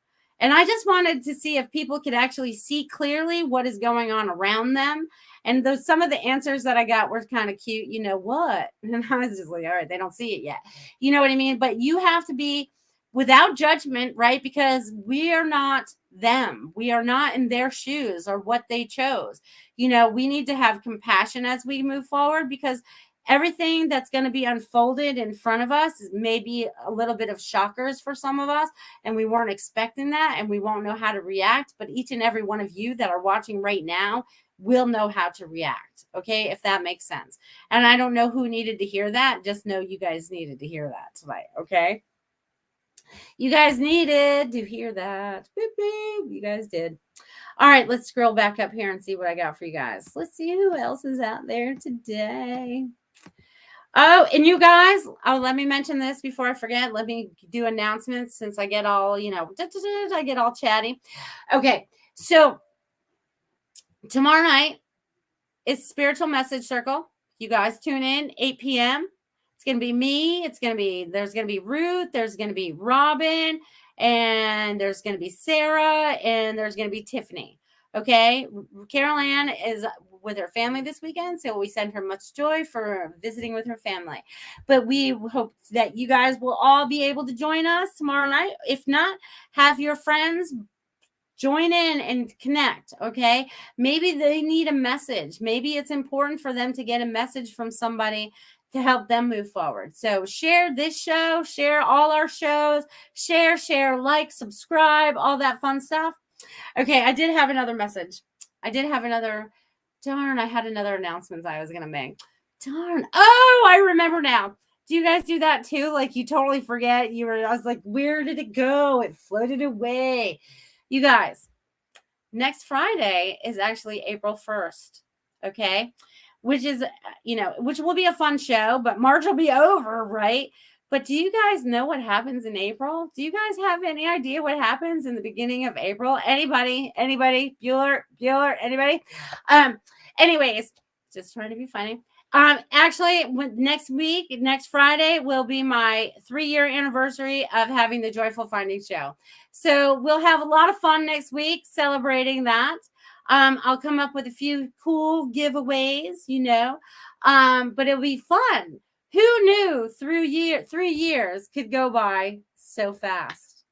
And I just wanted to see if people could actually see clearly what is going on around them. And some of the answers that I got were kind of cute. You know what? And I was just like, all right, they don't see it yet. You know what I mean? But you have to be without judgment, right? Because we are not them. We are not in their shoes or what they chose. We need to have compassion as we move forward, because everything that's going to be unfolded in front of us may be a little bit of shockers for some of us, and we weren't expecting that, and we won't know how to react. But each and every one of you that are watching right now will know how to react. Okay, if that makes sense. And I don't know who needed to hear that. Just know you guys needed to hear that tonight. Okay. You guys needed to hear that. Boop, boop. You guys did. All right, let's scroll back up here and see what I got for you guys. Let's see who else is out there today. Oh, and you guys, let me mention this before I forget. Let me do announcements since I get all, I get all chatty. Okay, so tomorrow night is Spiritual Message Circle. You guys tune in, 8 p.m. It's going to be me. There's going to be Ruth. There's going to be Robin. And there's going to be Sarah. And there's going to be Tiffany. Okay. Carol Ann is with her family this weekend. So we send her much joy for visiting with her family. But we hope that you guys will all be able to join us tomorrow night. If not, have your friends join in and connect. Okay. Maybe they need a message. Maybe it's important for them to get a message from somebody to help them move forward. So share this show, share all our shows, share, like, subscribe, all that fun stuff. Okay. I did have another message. I had another announcement I was going to make. Darn. Oh, I remember now. Do you guys do that too? Like you totally forget I was like, where did it go? It floated away. You guys, next Friday is actually April 1st. Okay. Which is, which will be a fun show, but March will be over, right? But do you guys know what happens in April? Do you guys have any idea what happens in the beginning of April? Anybody? Bueller, anybody? Anyways, just trying to be funny. Actually, next Friday will be my 3-year anniversary of having the Joyful Finding Show. So we'll have a lot of fun next week celebrating that. I'll come up with a few cool giveaways, but it'll be fun. Who knew 3 years could go by so fast?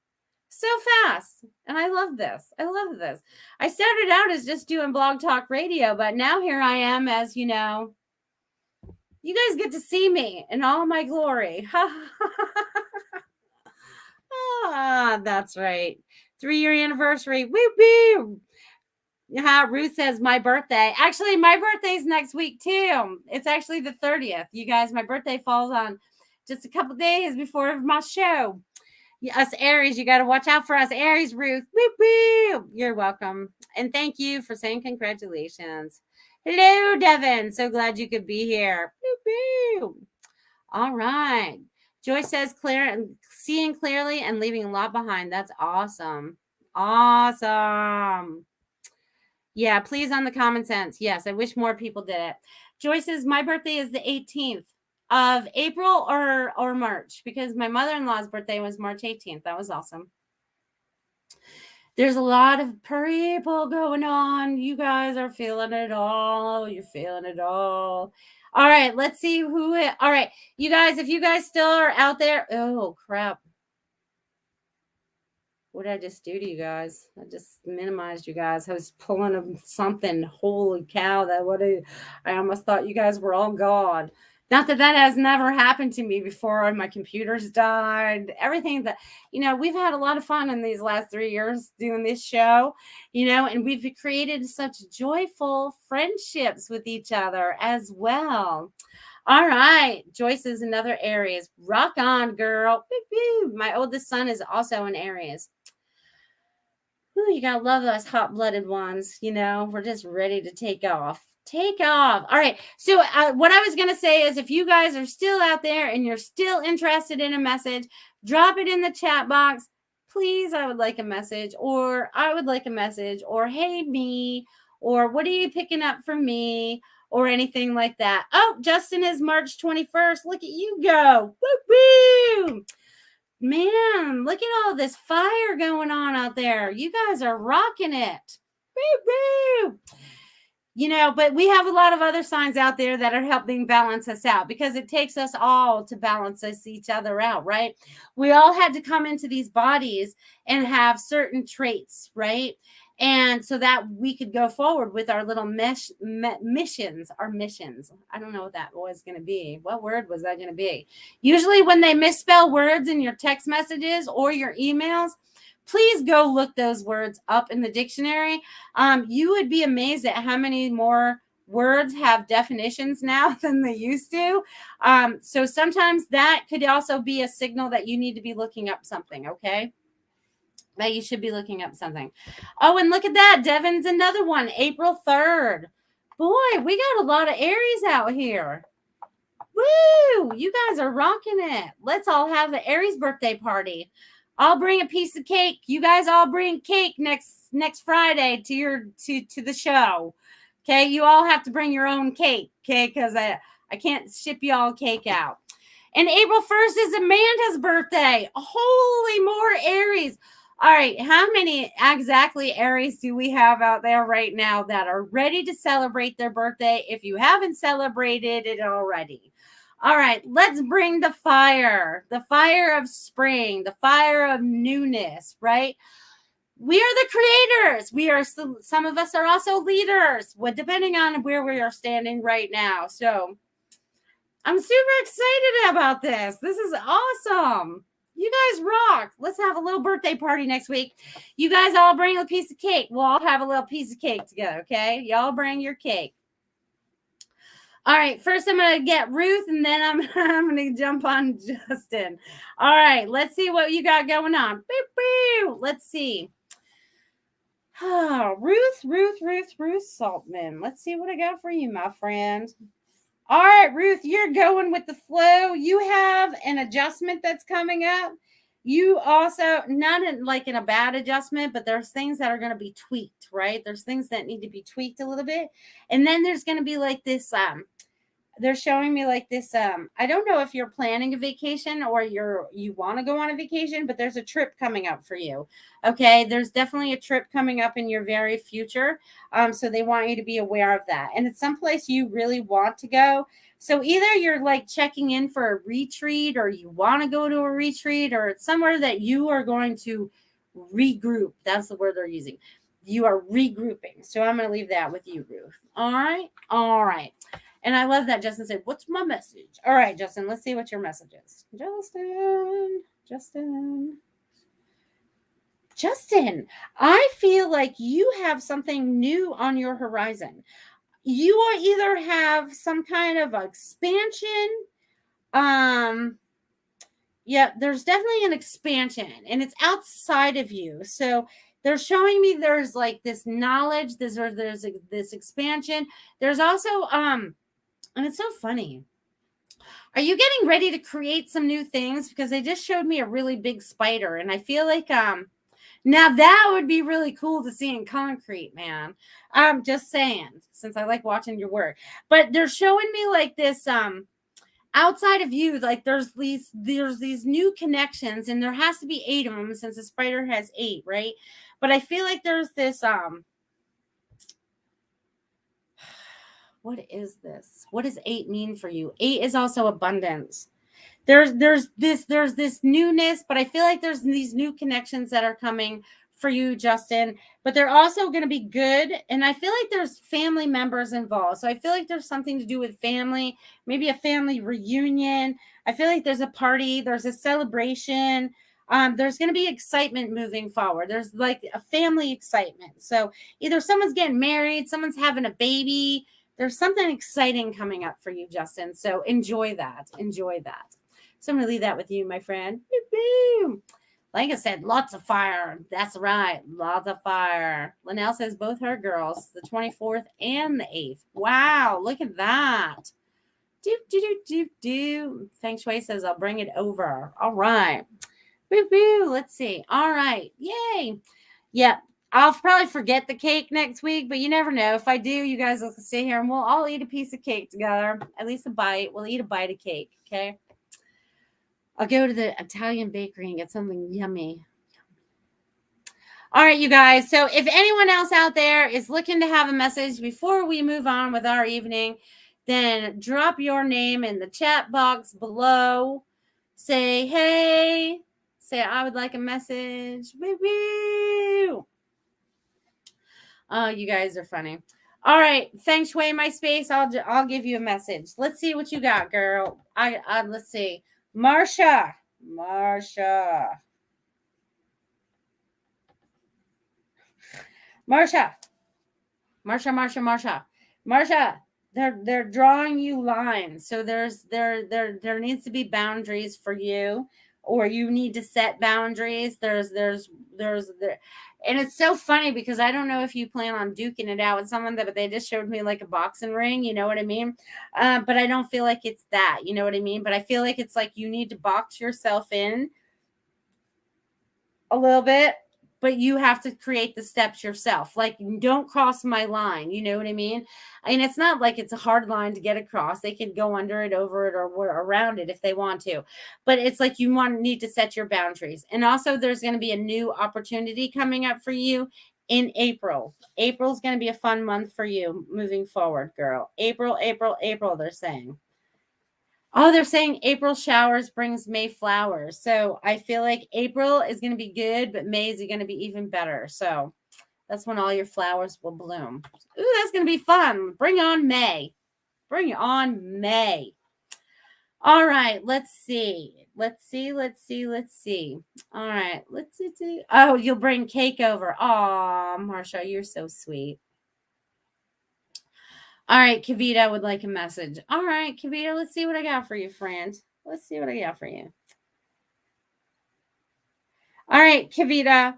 So fast. And I love this. I started out as just doing blog talk radio, but now here I am as, you guys get to see me in all my glory. That's right. 3-year anniversary. Woo woo. Yeah, Ruth says my birthday. Actually, my birthday's next week too. It's actually the 30th. You guys, my birthday falls on just a couple days before my show. Us Aries, you got to watch out for us Aries, Ruth. Woo woo. You're welcome. And thank you for saying congratulations. Hello, Devin. So glad you could be here. Woo woo. All right. Joyce says seeing clearly and leaving a lot behind. That's awesome. Awesome. Yeah, please on the common sense. Yes, I wish more people did it. Joyce says my birthday is the 18th of April or March, because my mother-in-law's birthday was March 18th. That was awesome. There's a lot of people going on. You guys are feeling it all. You're feeling it all. All right, let's see all right, you guys, if you guys still are out there. Oh, crap. What did I just do to you guys? I just minimized you guys. I was pulling something. Holy cow. I almost thought you guys were all gone. Not that has never happened to me before. My computers died. Everything that, we've had a lot of fun in these last 3 years doing this show, and we've created such joyful friendships with each other as well. All right. Joyce is another Aries. Rock on, girl. Woo-hoo. My oldest son is also an Aries. Ooh, you gotta love those hot-blooded ones. We're just ready to take off. Take off. All right. So what I was going to say is if you guys are still out there and you're still interested in a message, drop it in the chat box. Please, I would like a message, or I would like a message, or hey, me, or what are you picking up from me, or anything like that. Oh, Justin is March 21st. Look at you go. Woo-woo! Man, look at all this fire going on out there. You guys are rocking it. Woo-woo! But we have a lot of other signs out there that are helping balance us out because it takes us all to balance us each other out, right? We all had to come into these bodies and have certain traits, right? And so that we could go forward with our little missions, our missions. I don't know what that was going to be. What word was that going to be? Usually when they misspell words in your text messages or your emails, please go look those words up in the dictionary. You would be amazed at how many more words have definitions now than they used to. So sometimes that could also be a signal that you need to be looking up something, okay? That you should be looking up something. Oh, and look at that. Devin's another one, April 3rd. Boy, we got a lot of Aries out here. Woo! You guys are rocking it. Let's all have an Aries birthday party. I'll bring a piece of cake. You guys all bring cake next Friday to the show. Okay, you all have to bring your own cake, okay? Because I can't ship you all cake out. And April 1st is Amanda's birthday. Holy more Aries. All right, how many exactly Aries do we have out there right now that are ready to celebrate their birthday if you haven't celebrated it already? All right, let's bring the fire of spring, the fire of newness, right? We are the creators. Some of us are also leaders, depending on where we are standing right now. So I'm super excited about this. This is awesome. You guys rock. Let's have a little birthday party next week. You guys all bring a piece of cake. We'll all have a little piece of cake together, okay? Y'all bring your cake. All right, first I'm going to get Ruth, and then I'm going to jump on Justin. All right, let's see what you got going on. Boop, boop. Let's see. Oh, Ruth Saltman. Let's see what I got for you, my friend. All right, Ruth, you're going with the flow. You have an adjustment that's coming up. You also, not in a bad adjustment, but there's things that are going to be tweaked, right? There's things that need to be tweaked a little bit. And then there's going to be like this, they're showing me like this, I don't know if you're planning a vacation or you want to go on a vacation, but there's a trip coming up for you. Okay. There's definitely a trip coming up in your very future. So they want you to be aware of that. And it's someplace you really want to go. So either you're like checking in for a retreat, or you want to go to a retreat, or it's somewhere that you are going to regroup. That's the word they're using. You are regrouping. So I'm going to leave that with you, Ruth. All right. All right. And I love that Justin said, what's my message? All right, Justin, let's see what your message is. Justin, I feel like you have something new on your horizon. You will either have some kind of expansion. Yeah, there's definitely an expansion, and it's outside of you. So they're showing me there's like this knowledge, there's this expansion. There's also, and it's so funny. Are you getting ready to create some new things? Because they just showed me a really big spider. And I feel like now that would be really cool to see in concrete, man. I'm just saying, since I like watching your work. But they're showing me like this outside of you, like there's these new connections, and there has to be 8 of them since the spider has 8, right? But I feel like there's this what is this? What does 8 mean for you? 8 is also abundance. There's this newness, but I feel like there's these new connections that are coming for you, Justin, but they're also going to be good. And I feel like there's family members involved. So I feel like there's something to do with family, maybe a family reunion. I feel like there's a party, there's a celebration. There's going to be excitement moving forward. There's like a family excitement. So either someone's getting married, someone's having a baby, There's something exciting coming up for you, Justin. So enjoy that. Enjoy that. So I'm going to leave that with you, my friend. Woo-hoo. Like I said, lots of fire. That's right. Lots of fire. Linnell says both her girls, the 24th and the 8th. Wow. Look at that. Do, do, do, do, do. Feng Shui says, I'll bring it over. All right. Woo woo. Let's see. All right. Yay. Yep. I'll probably forget the cake next week, but you never know. If I do, you guys will sit here and we'll all eat a piece of cake together. At least a bite. We'll eat a bite of cake. Okay. I'll go to the Italian bakery and get something yummy. All right, you guys. So if anyone else out there is looking to have a message before we move on with our evening, then drop your name in the chat box below. Say, hey. Say, I would like a message. Woo woo. Oh, you guys are funny. All right, Feng Shui, my space. I'll give you a message. Let's see what you got, girl. Let's see. Marsha. Marsha. They're drawing you lines. So there needs to be boundaries for you, or you need to set boundaries. There's and it's so funny because I don't know if you plan on duking it out with someone, but they just showed me like a boxing ring, you know what I mean? But I don't feel like it's that, you know what I mean? But I feel like it's like you need to box yourself in a little bit, but you have to create the steps yourself. Like, don't cross my line. You know what I mean? I mean, it's not like it's a hard line to get across. They can go under it, over it, or around it if they want to. But it's like you need to set your boundaries. And also, there's going to be a new opportunity coming up for you in April. April's going to be a fun month for you moving forward, girl. April, they're saying. Oh, they're saying April showers brings May flowers. So I feel like April is going to be good, but May is going to be even better. So that's when all your flowers will bloom. Ooh, that's going to be fun. Bring on May. Bring on May. All right, let's see. All right, let's see. Oh, you'll bring cake over. Oh, Marsha, you're so sweet. All right, Kavita would like a message. All right, Kavita, let's see what I got for you, friend. Let's see what I got for you. All right, Kavita.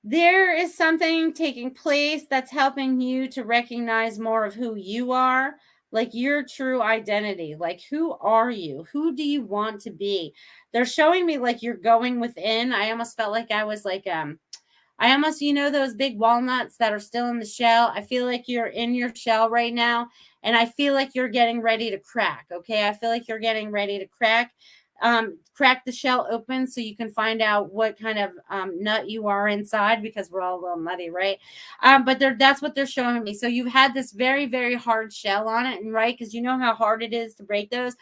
There is something taking place that's helping you to recognize more of who you are, like your true identity. Like, who are you? Who do you want to be? They're showing me like you're going within. I almost felt like I was like, I almost, those big walnuts that are still in the shell. I feel like you're in your shell right now. And I feel like you're getting ready to crack. Okay. I feel like you're getting ready to crack the shell open so you can find out what kind of nut you are inside, because we're all a little nutty, right? But that's what they're showing me. So you've had this very, very hard shell on it. And right, because you know how hard it is to break those.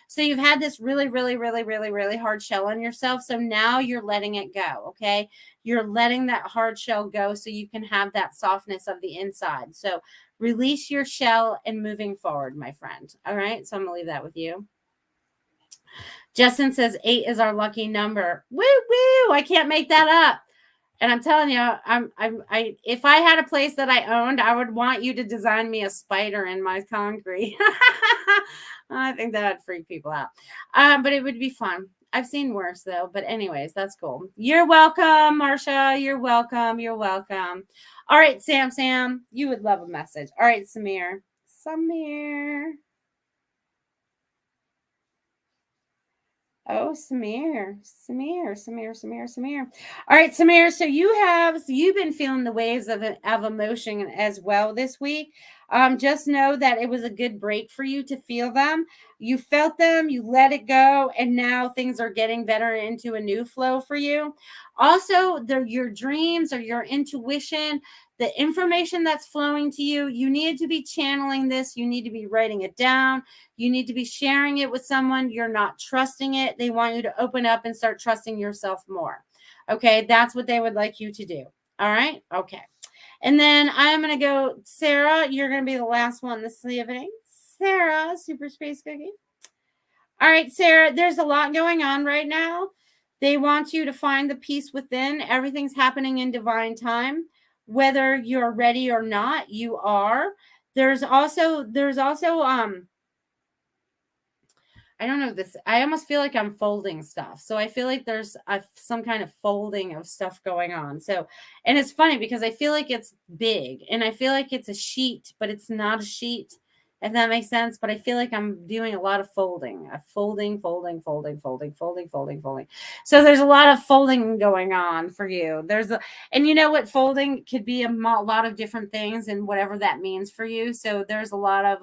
So you've had this really, really, really, really, really hard shell on yourself. So now you're letting it go. Okay. You're letting that hard shell go so you can have that softness of the inside. So release your shell and moving forward, my friend. All right. So I'm going to leave that with you. Justin says 8 is our lucky number. Woo woo. I can't make that up. And I'm telling you, if I had a place that I owned, I would want you to design me a spider in my concrete. I think that would freak people out. But it would be fun. I've seen worse though. But anyways, that's cool. You're welcome, Marsha. You're welcome. You're welcome. All right, Sam, you would love a message. All right, Samir. Oh, Samir. All right, Samir. So you've been feeling the waves of emotion as well this week. Just know that it was a good break for you to feel them. You felt them, you let it go, and now things are getting better into a new flow for you. Also, your dreams or your intuition, the information that's flowing to you, you need to be channeling this. You need to be writing it down. You need to be sharing it with someone. You're not trusting it. They want you to open up and start trusting yourself more. Okay, that's what they would like you to do. All right, okay. And then I'm going to go, Sarah, you're going to be the last one this evening. Sarah, Super Space Cookie. All right, Sarah, there's a lot going on right now. They want you to find the peace within. Everything's happening in divine time. Whether you're ready or not, you are. There's also I don't know this. I almost feel like I'm folding stuff. So I feel like there's some kind of folding of stuff going on. So, and it's funny because I feel like it's big and I feel like it's a sheet, but it's not a sheet, if that makes sense. But I feel like I'm doing a lot of folding, folding. So there's a lot of folding going on for you. And you know what? Folding could be a lot of different things and whatever that means for you. So there's a lot of,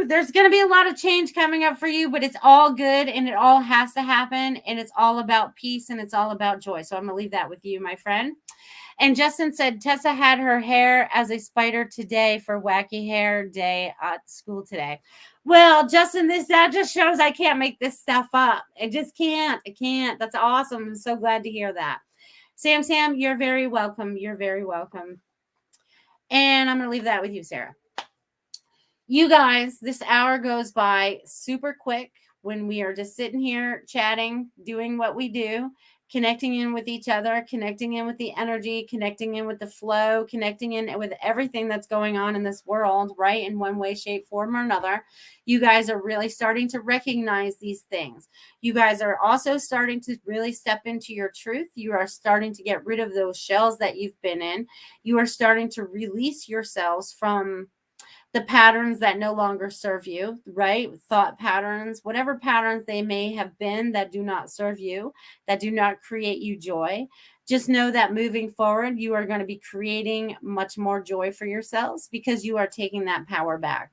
there's going to be a lot of change coming up for you, but it's all good and it all has to happen. And it's all about peace and it's all about joy. So I'm going to leave that with you, my friend. And Justin said, Tessa had her hair as a spider today for Wacky Hair Day at school today. Well, Justin, that just shows I can't make this stuff up. I just can't. I can't. That's awesome. I'm so glad to hear that. Sam, you're very welcome. You're very welcome. And I'm going to leave that with you, Sarah. You guys, this hour goes by super quick when we are just sitting here chatting, doing what we do, connecting in with each other, connecting in with the energy, connecting in with the flow, connecting in with everything that's going on in this world, right? In one way, shape, form, or another. You guys are really starting to recognize these things. You guys are also starting to really step into your truth. You are starting to get rid of those shells that you've been in. You are starting to release yourselves from the patterns that no longer serve you, right? Thought patterns, whatever patterns they may have been that do not serve you, that do not create you joy. Just know that moving forward, you are going to be creating much more joy for yourselves because you are taking that power back.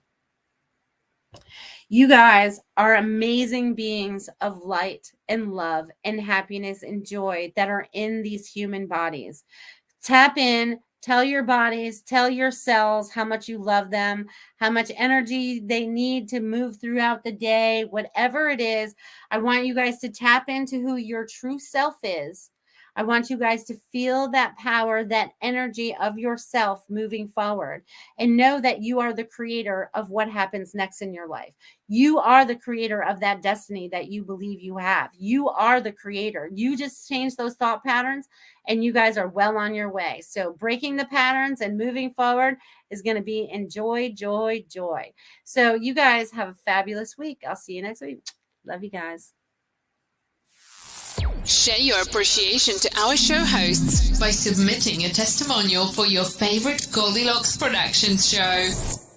You guys are amazing beings of light and love and happiness and joy that are in these human bodies. Tap in. Tell your bodies, tell your cells how much you love them, how much energy they need to move throughout the day, whatever it is. I want you guys to tap into who your true self is. I want you guys to feel that power, that energy of yourself moving forward, and know that you are the creator of what happens next in your life. You are the creator of that destiny that you believe you have. You are the creator. You just change those thought patterns and you guys are well on your way. So breaking the patterns and moving forward is going to be enjoy, joy, joy. So you guys have a fabulous week. I'll see you next week. Love you guys. Share your appreciation to our show hosts by submitting a testimonial for your favorite Goldylocks Productions show.